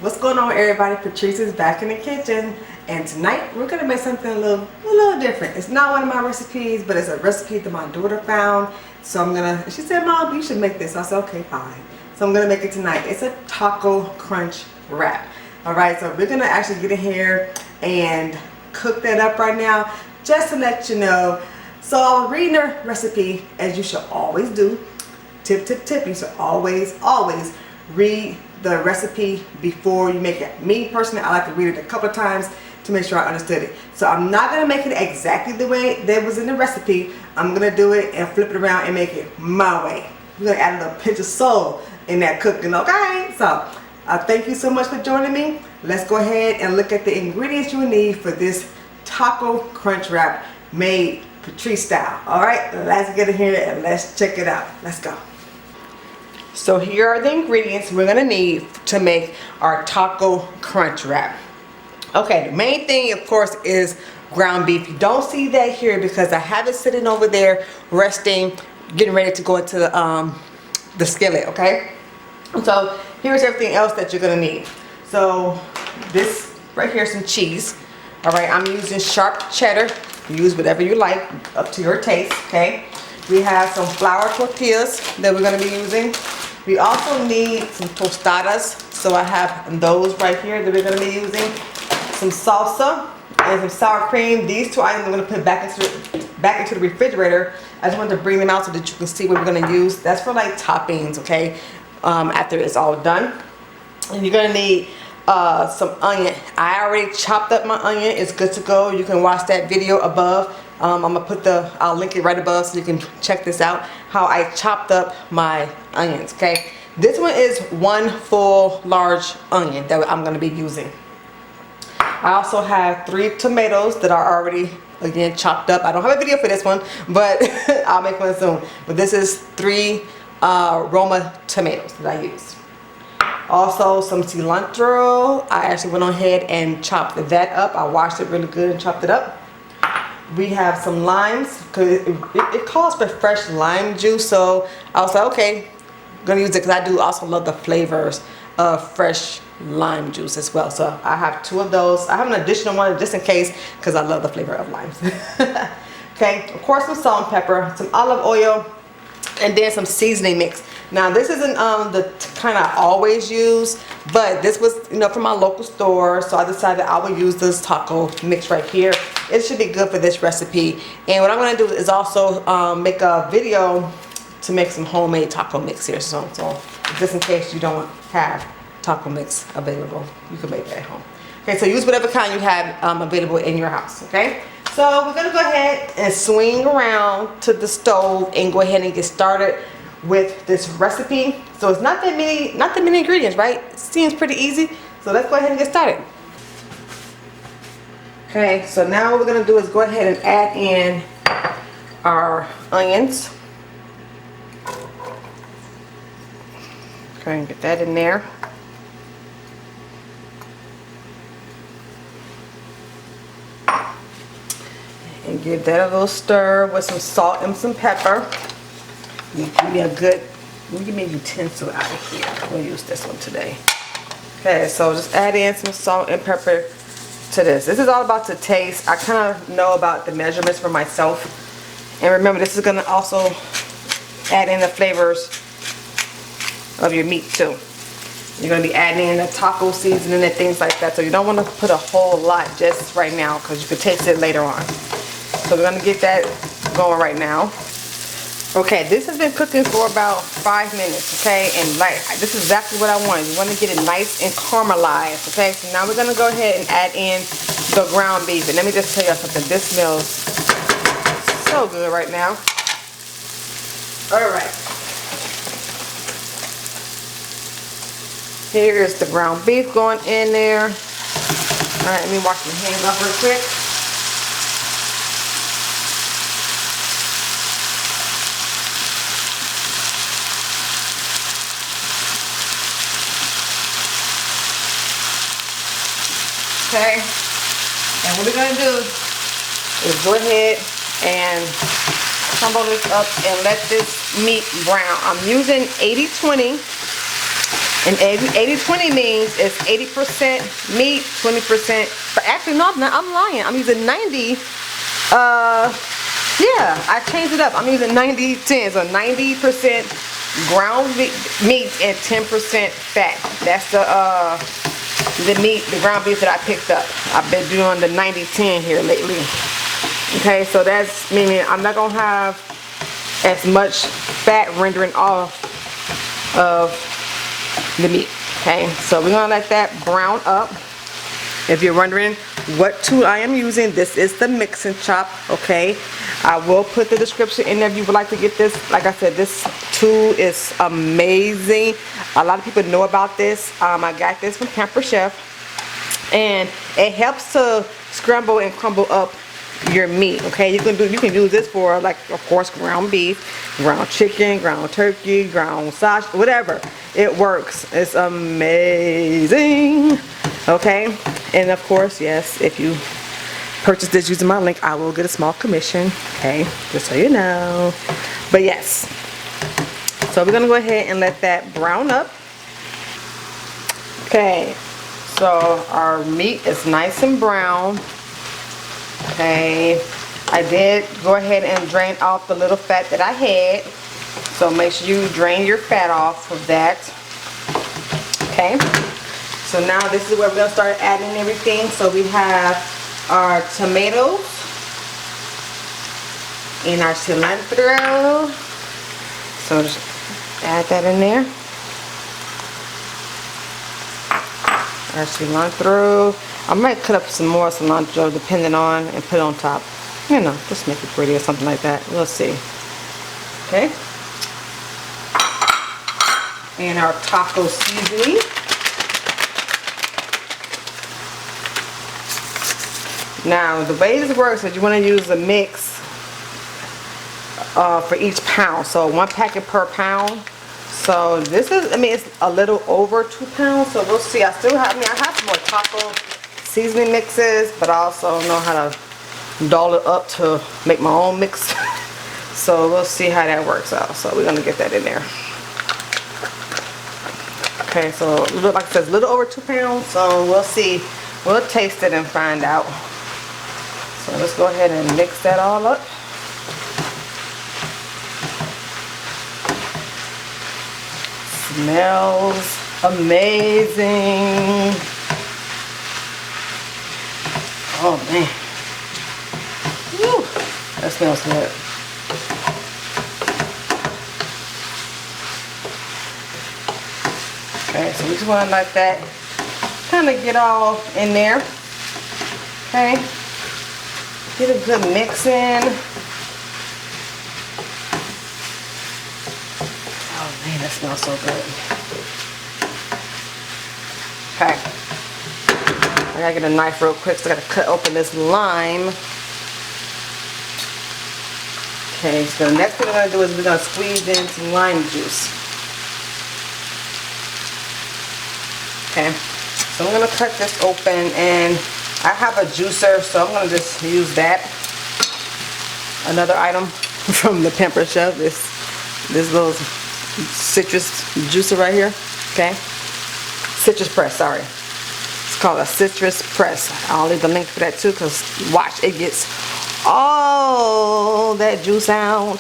What's going on, everybody? Patrice is back in the kitchen, and tonight we're gonna make something a little different. It's not one of my recipes, but it's a recipe that my daughter found. So she said, "Mom, you should make this." I said, "Okay, fine." So I'm gonna make it tonight. It's a taco crunch wrap. All right, so we're gonna actually get in here and cook that up right now, just to let you know. So I'll read the recipe, as you should always do. Tip, tip, tip. You should always read the recipe before you make it. Me personally, I like to read it a couple of times to make sure I understood it. So I'm not gonna make it exactly the way that was in the recipe. I'm gonna do it and flip it around and make it my way. We're gonna add a little pinch of soul in that cooking, okay? So thank you so much for joining me. Let's go ahead and look at the ingredients you need for this taco crunch wrap made Patrice style. All right, let's get in here and let's check it out. Let's go. So here are the ingredients we're gonna need to make our taco crunch wrap. Okay, the main thing, of course, is ground beef. You don't see that here because I have it sitting over there resting, getting ready to go into the skillet, okay? So here's everything else that you're gonna need. So this right here is some cheese. All right, I'm using sharp cheddar. Use whatever you like, up to your taste, okay? We have some flour tortillas that we're gonna be using. We also need some tostadas, so I have those right here that we're going to be using. Some salsa and some sour cream. These two items I'm going to put back into the refrigerator. I just wanted to bring them out so that you can see what we're going to use. That's for like toppings, okay, after it's all done. And you're going to need some onion. I already chopped up my onion. It's good to go. You can watch that video above. I'll link it right above so you can check this out, how I chopped up my onions, okay? This one is one full large onion that I'm gonna be using. I also have 3 tomatoes that are already, again, chopped up. I don't have a video for this one, but I'll make one soon. But this is 3 Roma tomatoes that I used. Also some cilantro. I actually went on ahead and chopped that up. I washed it really good and chopped it up. We have some limes, because it calls for fresh lime juice, so I was like, okay, I'm gonna use it because I do also love the flavors of fresh lime juice as well. So I have 2 of those. I have an additional one just in case because I love the flavor of limes. Okay, of course, some salt and pepper, some olive oil, and then some seasoning mix. Now this isn't the kind I always use, but this was, from my local store, so I decided I would use this taco mix right here. It should be good for this recipe. And what I'm gonna do is also make a video to make some homemade taco mix here. So just in case you don't have taco mix available, you can make that at home. Okay, so use whatever kind you have available in your house, okay? So we're gonna go ahead and swing around to the stove and go ahead and get started with this recipe. So it's not that many ingredients, right? It seems pretty easy. So let's go ahead and get started. Okay, so now what we're gonna do is go ahead and add in our onions. Okay, get that in there. And give that a little stir with some salt and some pepper. Give me a utensil out of here. We'll use this one today. Okay, so just add in some salt and pepper to this. This is all about the taste. I kind of know about the measurements for myself. And remember, this is going to also add in the flavors of your meat too. You're going to be adding in the taco seasoning and things like that. So you don't want to put a whole lot just right now because you can taste it later on. So we're going to get that going right now. Okay, this has been cooking for about 5 minutes, okay? And this is exactly what I want. You want to get it nice and caramelized, okay? So now we're going to go ahead and add in the ground beef. And let me just tell you something. This smells so good right now. All right. Here is the ground beef going in there. All right, let me wash my hands off real quick. Okay, and what we're going to do is go ahead and crumble this up and let this meat brown. I'm using 80-20 And 80-20 means it's 80% meat, 20%. But actually, no, I'm lying. I'm using 90. Yeah, I changed it up. I'm using 90-10. So 90% ground meat and 10% fat. That's the meat, the ground beef that I picked up. I've been doing the 90-10 here lately. Okay, so that's meaning I'm not gonna have as much fat rendering off of the meat. Okay, so we're gonna let that brown up. If you're wondering what tool I am using, this is the mix and chop. Okay, I will put the description in there if you would like to get this. Like I said, this tool is amazing. A lot of people know about this. I got this from Pampered Chef, and it helps to scramble and crumble up your meat. Okay, you can use this for, like, of course, ground beef, ground chicken, ground turkey, ground sausage, whatever. It works. It's amazing. Okay, and of course, yes, if you purchase this using my link, I will get a small commission. Okay, just so you know. But yes, so we're gonna go ahead and let that brown up. Okay, so our meat is nice and brown. Okay, I did go ahead and drain off the little fat that I had, so make sure you drain your fat off of that. Okay, so now this is where we're going to start adding everything. So we have our tomatoes and our cilantro, so just add that in there. Our cilantro, I might cut up some more cilantro depending on, and put it on top. You know, just make it pretty or something like that. We'll see. Okay. And our taco seasoning. Now, the way this works is you want to use a mix for each pound. So 1 packet per pound. So this is, I mean, it's a little over 2 pounds. So we'll see. I have some more taco seasoning mixes, but I also know how to doll it up to make my own mix. So we'll see how that works out. So we're gonna get that in there. Okay, so like I said, a little over 2 pounds. So we'll see. We'll taste it and find out. So let's go ahead and mix that all up. Smells amazing. Oh man. Woo. That smells good. Okay, so we just want to let that kind of get all in there. Okay. Get a good mix in. Oh man, that smells so good. Okay. I gotta get a knife real quick, so I gotta cut open this lime. Okay, so the next thing we're gonna do is we're gonna squeeze in some lime juice. Okay, so I'm gonna cut this open, and I have a juicer, so I'm gonna just use that. Another item from the Pampered Chef, this little citrus juicer right here. Okay, citrus press, sorry. It's called a citrus press. I'll leave the link for that too, because watch, it gets all that juice out.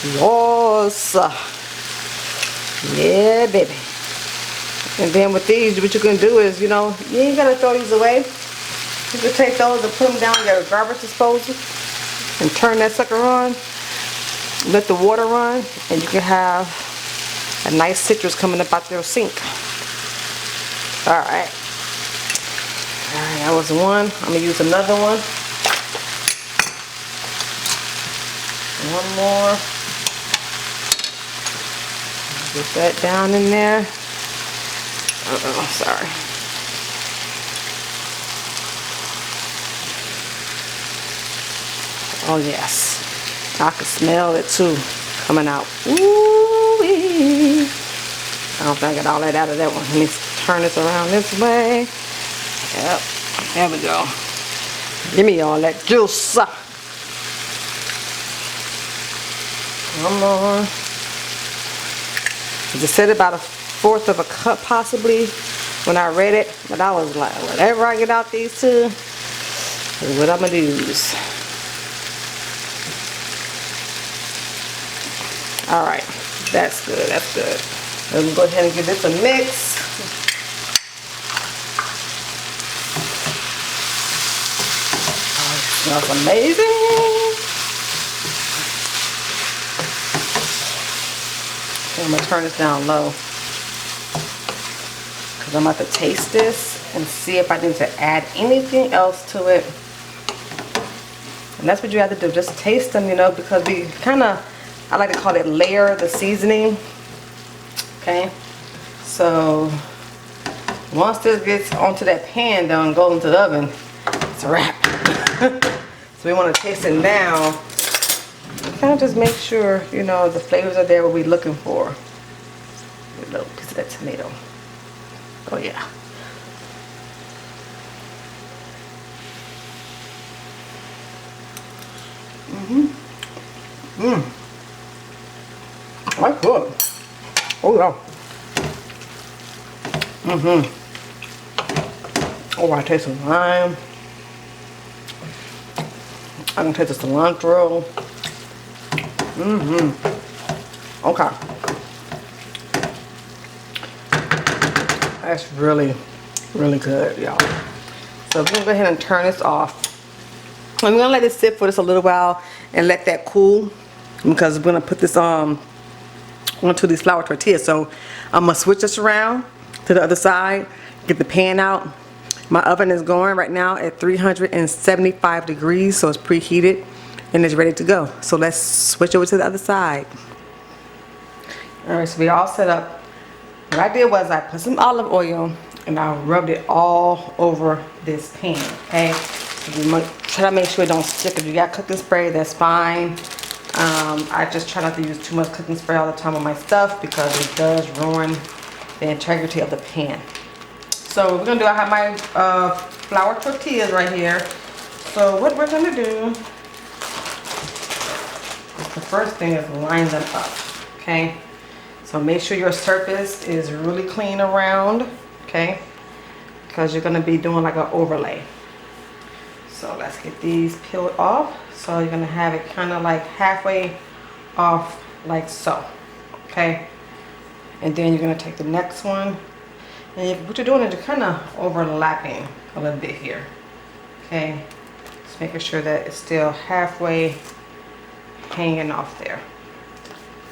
Yes. Yeah, baby. And then with these, what you can do is, you know, you ain't gotta throw these away. You can take those and put them down your garbage disposal and turn that sucker on. Let the water run, and you can have a nice citrus coming up out your sink. Alright. Alright, that was one. I'm gonna use another one. One more. Get that down in there. Sorry. Oh yes. I can smell it too coming out. Ooh-wee. I don't think I got all that out of that one. Let me turn this around this way. Yep. There we go. Give me all that juice. Come on. Just set it about 1/4 of a cup possibly when I read it, but I was like, whatever I get out these two is what I'm gonna use. All right, that's good, that's good. Let's go ahead and give this a mix. Oh, it smells amazing. I'm gonna turn this down low because I'm about to taste this and see if I need to add anything else to it. And that's what you have to do, just taste them, you know, because we kind of, I like to call it layer the seasoning. Okay, so once this gets onto that pan though and goes into the oven, it's a wrap. So we want to taste it now. Kind of just make sure, you know, the flavors are there what we're looking for. A little piece of that tomato. Oh yeah. That's good. Oh yeah. Oh, I taste the lime. I can taste the cilantro. Okay. That's really, really good, y'all. So we're gonna go ahead and turn this off. I'm gonna let it sit for just a little while and let that cool, because we're gonna put this onto these flour tortillas. So I'm gonna switch this around to the other side, get the pan out. My oven is going right now at 375 degrees, so it's preheated and it's ready to go. So let's switch over to the other side. All right, so we all set up. What I did was I put some olive oil and I rubbed it all over this pan, okay? So you might try to make sure it don't stick. If you got cooking spray, that's fine. I just try not to use too much cooking spray all the time on my stuff because it does ruin the integrity of the pan. So we're gonna do, I have my flour tortillas right here. So what we're gonna do, the first thing is line them up, okay? So make sure your surface is really clean around, okay? Because you're gonna be doing like an overlay. So let's get these peeled off. So you're gonna have it kind of like halfway off like so, okay? And then you're gonna take the next one. And what you're doing is you're kind of overlapping a little bit here, okay? Just making sure that it's still halfway hanging off there.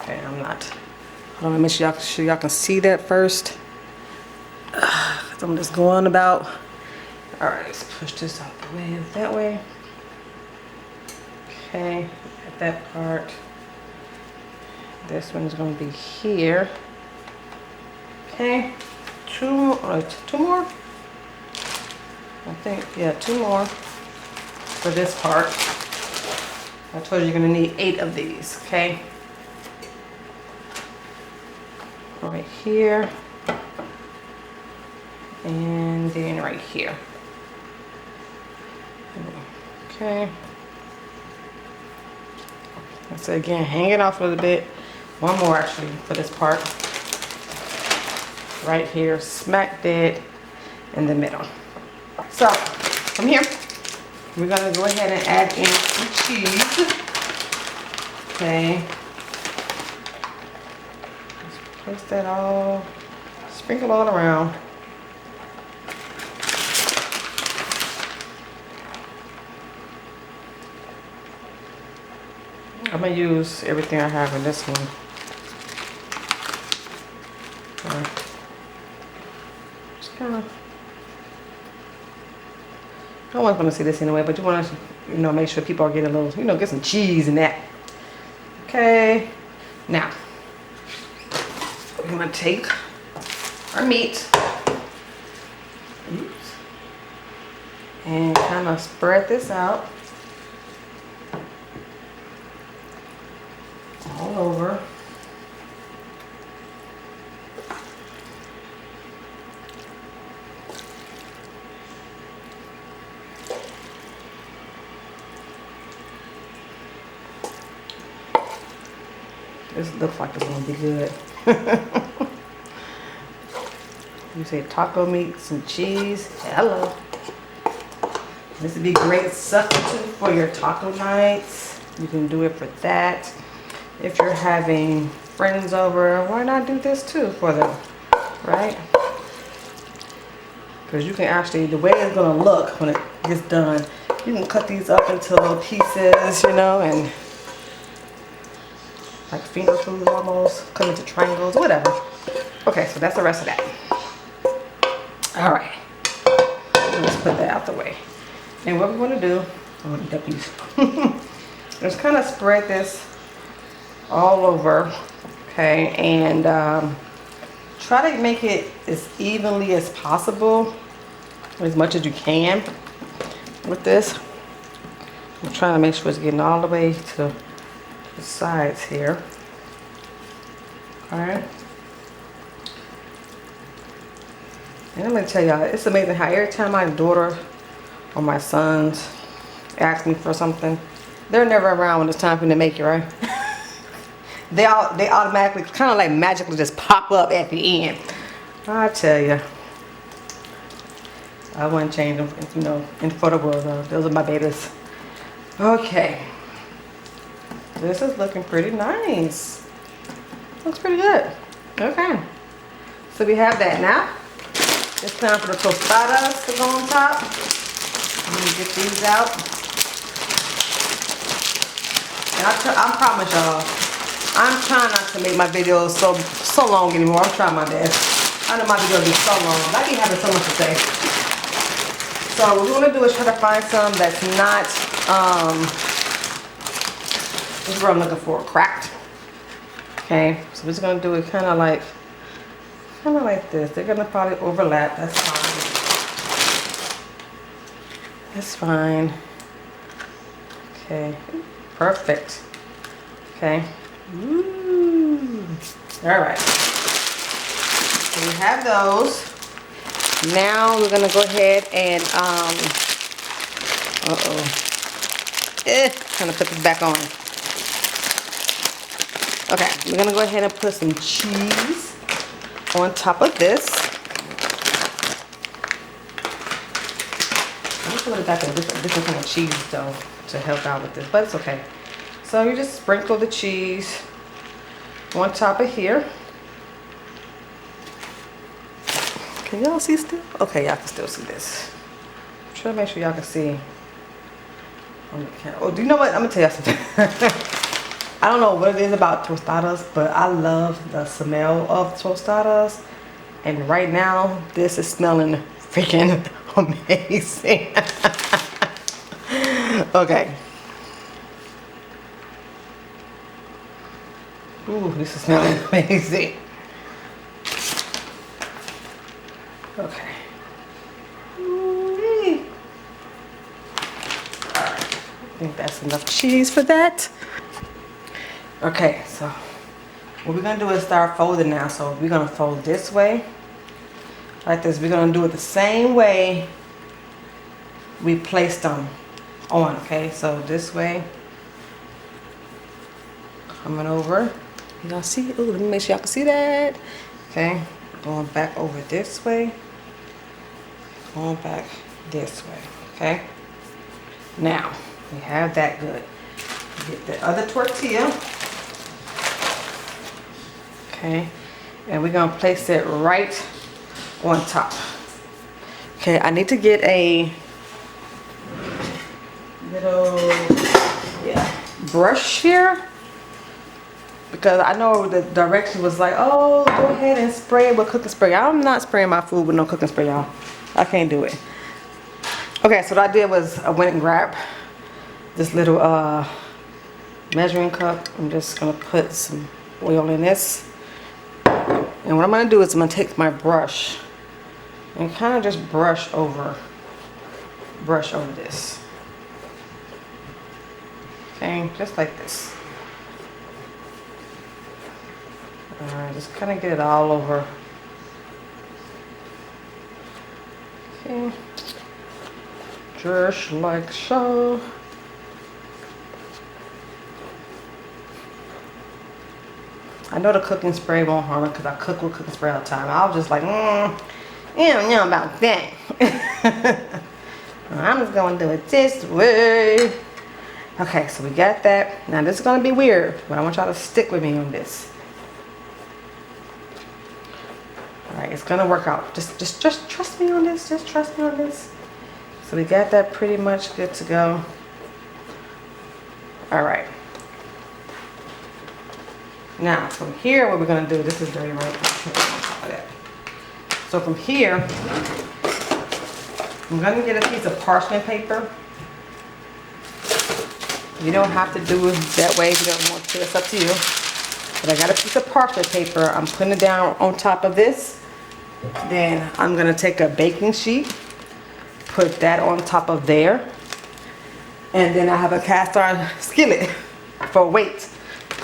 Okay, I'm not. Hold on, make sure y'all can see that first. I'm just going about. All right, let's push this out the way, that way. Okay, at that part. This one's going to be here. Okay, two more. I think, yeah, 2 more for this part. I told you you're going to need 8 of these, okay? Right here. And then right here. Okay. So again, hang it off a little bit. One more actually for this part. Right here, smack dead in the middle. So from here, we're gonna go ahead and add in some cheese. Okay. Just place that all, sprinkle all around. I'm gonna use everything I have in this one. Just kind of. No one's gonna see this anyway, but you want to, you know, make sure people are getting a little, you know, get some cheese in that. Okay. Now, we're gonna take our meat and kind of spread this out all over. This looks like it's gonna be good. You say taco meat, some cheese. Hello. This would be a great substitute for your taco nights. You can do it for that. If you're having friends over, why not do this too for them, right? Because you can actually, the way it's gonna look when it gets done, you can cut these up into little pieces, you know, and like finger foods almost, cut into triangles, whatever. Okay, so that's the rest of that. All right, let's put that out the way. And what we're gonna do, I'm gonna eat that piece. Just kind of spread this all over, okay, and try to make it as evenly as possible, as much as you can with this. I'm trying to make sure it's getting all the way to the sides here. All right. And I'm gonna tell y'all, it's amazing how every time my daughter or my sons ask me for something, they're never around when it's time for them to make it, right? they automatically, kind of like magically just pop up at the end. I tell you, I wouldn't change them, you know, for the world though. Those are my babies. Okay, this is looking pretty nice. Looks pretty good. Okay, so we have that now. It's time for the tostadas to go on top. Let me get these out. And I promise y'all, I'm trying not to make my videos so long anymore. I'm trying my best. I know my videos be so long. I be having so much to say. So what we're gonna do is try to find some that's not this is what I'm looking for, cracked. Okay, so we're just gonna do it kind of like this. They're gonna probably overlap. That's fine. That's fine. Okay, perfect. Okay. Ooh. All right. So we have those. Now we're gonna go ahead and trying to put this back on. Okay, we're gonna go ahead and put some cheese on top of this. I'm just gonna got a different kind of cheese though to help out with this, but it's okay. So you just sprinkle the cheese on top of here. Can y'all see still? Okay, y'all can still see this. I'm trying to make sure y'all can see on the camera. Oh, do you know what? I'm gonna tell y'all something. I don't know what it is about tostadas, but I love the smell of tostadas. And right now, this is smelling freaking amazing. Okay. Ooh, this is smelling amazing. Okay. Ooh-wee. All right. I think that's enough cheese for that. Okay, so what we're gonna do is start folding now. So we're gonna fold this way, like this. We're gonna do it the same way we placed them on, okay? So this way, coming over. Y'all see? Ooh, let me make sure y'all can see that. Okay, going back over this way, going back this way, okay? Now, we have that good. Get the other tortilla. Okay, and we're gonna place it right on top. Okay, I need to get a little brush here because I know the direction was like, oh, go ahead and spray it with cooking spray. I'm not spraying my food with no cooking spray, y'all. I can't do it. Okay, so what I did was I went and grabbed this little measuring cup. I'm just gonna put some oil in this. And what I'm going to do is I'm going to take my brush and kind of just brush over this. Okay, just like this. Alright, just kind of get it all over. Okay, just like so. I know the cooking spray won't harm it because I cook with cooking spray all the time. I was just like, You don't know about that. I'm just gonna do it this way. Okay, so we got that. Now this is gonna be weird, but I want y'all to stick with me on this. All right, it's gonna work out. Just trust me on this. Just trust me on this. So we got that pretty much good to go. All right. Now from here, what we're gonna do? This is dirty, right? Put it on top of that. So from here, I'm gonna get a piece of parchment paper. You don't have to do it that way if you don't want to. It's up to you. But I got a piece of parchment paper. I'm putting it down on top of this. Then I'm gonna take a baking sheet, put that on top of there. And then I have a cast iron skillet for weight.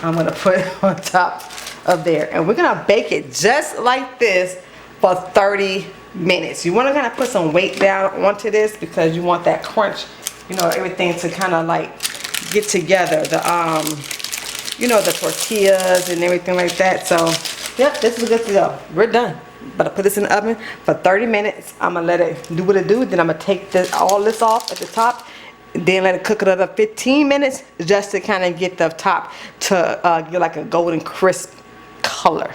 I'm gonna put on top of there. And we're gonna bake it just like this for 30 minutes. You wanna kinda put some weight down onto this because you want that crunch, you know, everything to kinda like get together. The you know, the tortillas and everything like that. So yep, this is good to go. We're done. But I put this in the oven for 30 minutes. I'm gonna let it do what it do. Then I'm gonna take all this off at the top. Then let it cook another 15 minutes just to kind of get the top to get like a golden crisp color.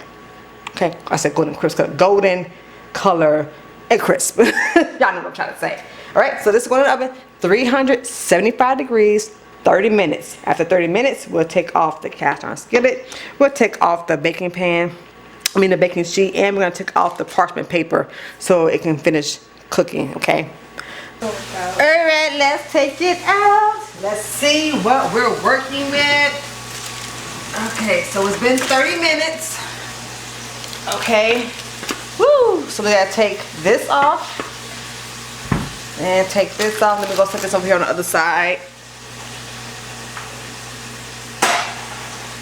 Okay, I said golden crisp color. Golden color and crisp. Y'all know what I'm trying to say. All right, so this is going in the oven, 375 degrees, 30 minutes. After 30 minutes, we'll take off the cast iron skillet. We'll take off the baking pan, the baking sheet, and we're gonna take off the parchment paper so it can finish cooking, okay? All right, let's take it out. Let's see what we're working with. Okay, so it's been 30 minutes. Okay, woo! So we gotta take this off and take this off. Let me go set this over here on the other side.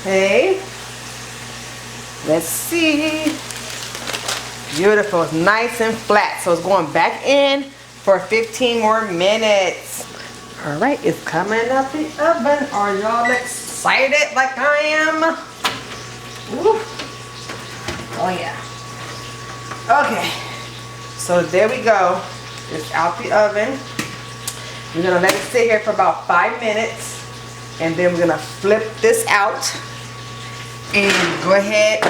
Okay, let's see. Beautiful, it's nice and flat. So it's going back in for 15 more minutes. All right, it's coming out the oven. Are y'all excited like I am? Woo. Oh yeah. Okay, so there we go. It's out the oven. We're gonna let it sit here for about 5 minutes, and then we're gonna flip this out and go ahead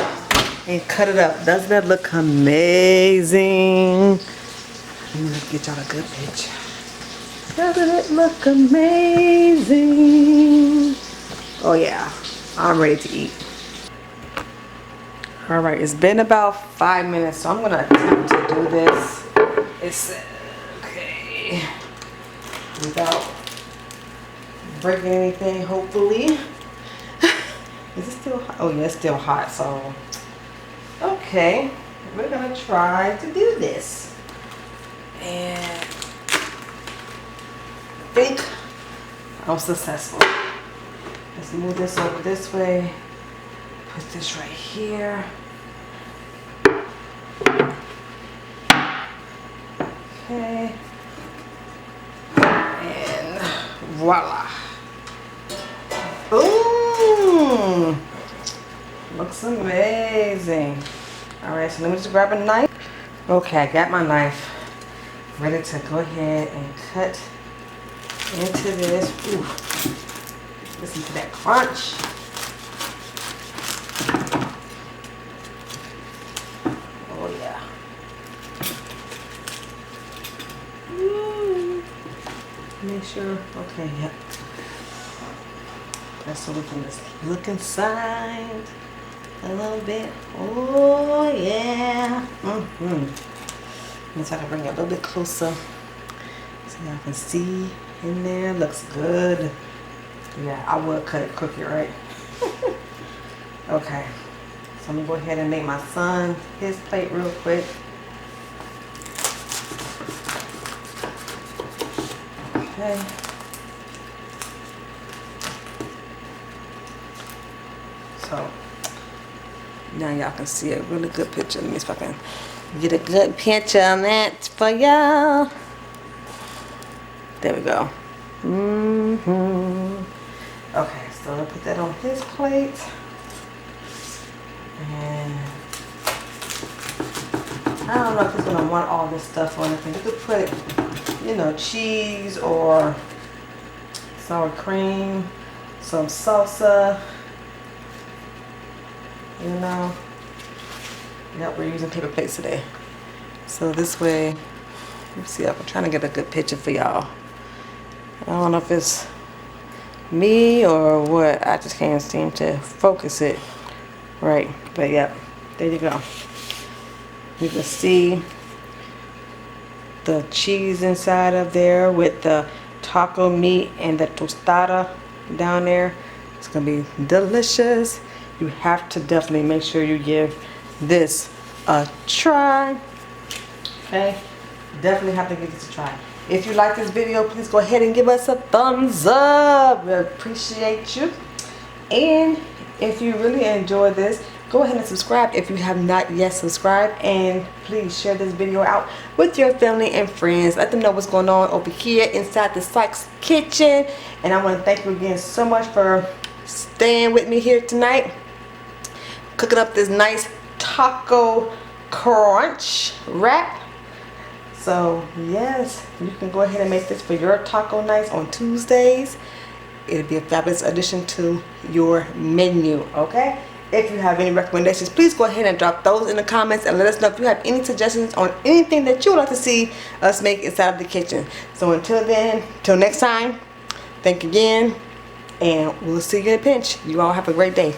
and cut it up. Doesn't that look amazing? Let me get y'all a good picture. Doesn't it look amazing? Oh yeah, I'm ready to eat. All right, it's been about 5 minutes, so I'm gonna attempt to do this. It's okay, without breaking anything, hopefully. Is it still hot? Oh yeah, it's still hot, so. Okay, we're gonna try to do this. And I think I was successful. Let's move this over this way. Put this right here. Okay. And voila. Boom! Looks amazing. All right, so let me just grab a knife. Okay, I got my knife. Ready to go ahead and cut into this. Ooh. Listen to that crunch. Oh yeah. Ooh. Make sure, okay, yep. So we can just look inside a little bit. Oh yeah. Let's try to bring it a little bit closer so y'all can see in there. Looks good. Yeah, I would cut it crooked, right? Okay. So I'm gonna go ahead and make my son his plate real quick. Okay. So now y'all can see a really good picture. Let me see if I can get a good picture on that for y'all. There we go. Okay, so I'll put that on his plate. And I don't know if it's gonna want all this stuff on it. You could put, you know, cheese or sour cream, some salsa, you know. Yep, we're using paper plates today. So this way, let me see, I'm trying to get a good picture for y'all. I don't know if it's me or what, I just can't seem to focus it right. But yep, there you go. You can see the cheese inside of there with the taco meat and the tostada down there. It's gonna be delicious. You have to definitely make sure you give this a try. Okay, definitely have to give this a try. If you like this video, please go ahead and give us a thumbs up. We appreciate you. And if you really enjoy this, go ahead and subscribe if you have not yet subscribed. And please share this video out with your family and friends. Let them know what's going on over here inside the Sykes kitchen. And I want to thank you again so much for staying with me here tonight, cooking up this nice taco crunch wrap. So yes, you can go ahead and make this for your taco nights on Tuesdays. It'll be a fabulous addition to your menu. Okay, if you have any recommendations, please go ahead and drop those in the comments and let us know if you have any suggestions on anything that you would like to see us make inside of the kitchen. So until then, till next time, thank you again, and we'll see you in a pinch. You all have a great day.